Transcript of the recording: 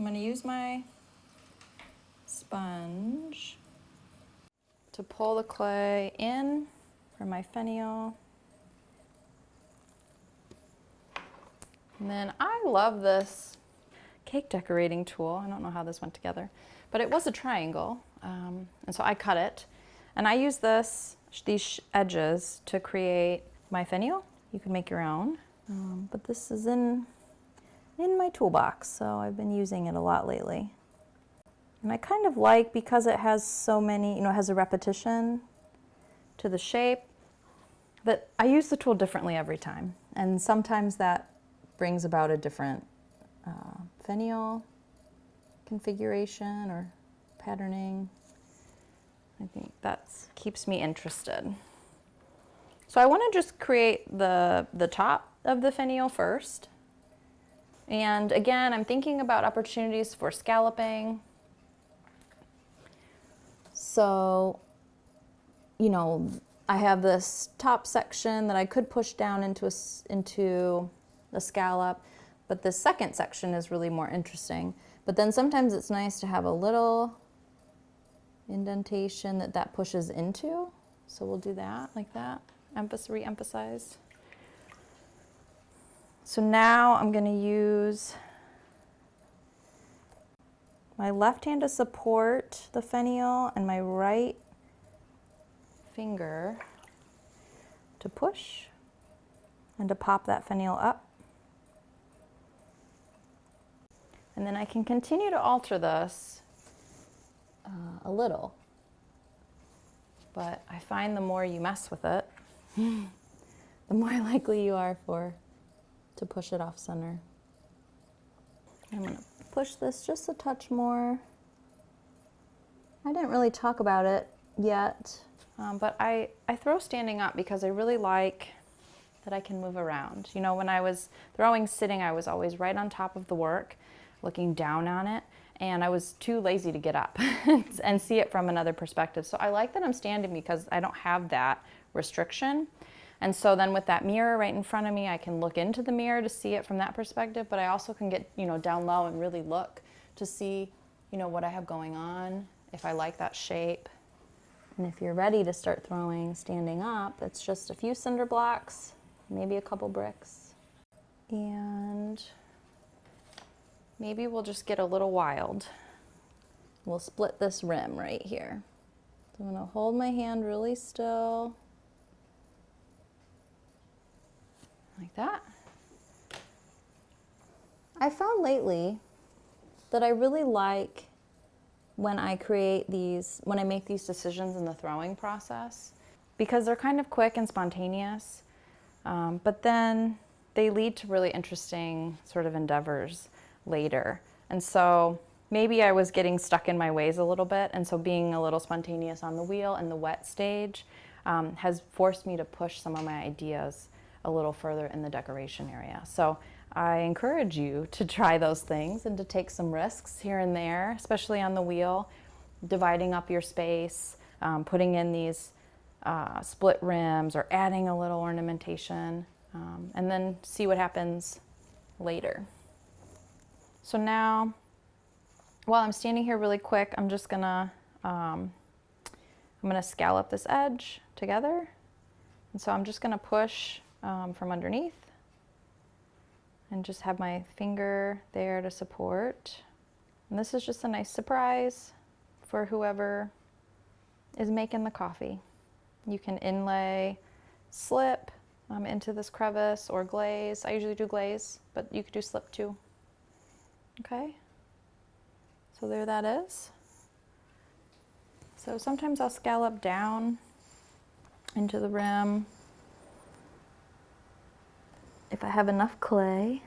I'm going to use my sponge to pull the clay in for my finial. And then I love this cake decorating tool. I don't know how this went together, but it was a triangle. And so I cut it. And I use these edges to create my finial. You can make your own. But this is in my toolbox, so I've been using it a lot lately. And I kind of like, because it has so many, it has a repetition to the shape, that I use the tool differently every time. And sometimes that brings about a different finial configuration or patterning. I think that keeps me interested. So I want to just create the top of the finial first. And again, I'm thinking about opportunities for scalloping. So, I have this top section that I could push down into a scallop, but the second section is really more interesting. But then sometimes it's nice to have a little indentation that pushes into. So we'll do that like that, re-emphasize. So now I'm going to use my left hand to support the finial and my right finger to push and to pop that finial up. And then I can continue to alter this a little, but I find the more you mess with it, the more likely you are to push it off center. I'm going to push this just a touch more. I didn't really talk about it yet, but I throw standing up because I really like that I can move around. When I was throwing sitting, I was always right on top of the work, looking down on it, and I was too lazy to get up and see it from another perspective. So I like that I'm standing because I don't have that restriction. And so then with that mirror right in front of me, I can look into the mirror to see it from that perspective, but I also can get, down low and really look to see, what I have going on, if I like that shape. And if you're ready to start throwing standing up, it's just a few cinder blocks, maybe a couple bricks. And maybe we'll just get a little wild. We'll split this rim right here. So I'm gonna hold my hand really still. Like that. I found lately that I really like when I make these decisions in the throwing process, because they're kind of quick and spontaneous, but then they lead to really interesting sort of endeavors later. And so maybe I was getting stuck in my ways a little bit, and so being a little spontaneous on the wheel in the wet stage has forced me to push some of my ideas a little further in the decoration area. So I encourage you to try those things and to take some risks here and there, especially on the wheel, dividing up your space, putting in these split rims or adding a little ornamentation, and then see what happens later. So now, while I'm standing here really quick, I'm just gonna scallop this edge together. And so I'm just gonna push from underneath and just have my finger there to support. And this is just a nice surprise for whoever is making the coffee. You can inlay slip into this crevice or glaze. I usually do glaze, but you could do slip too. Okay, so there that is. So sometimes I'll scallop down into the rim if I have enough clay.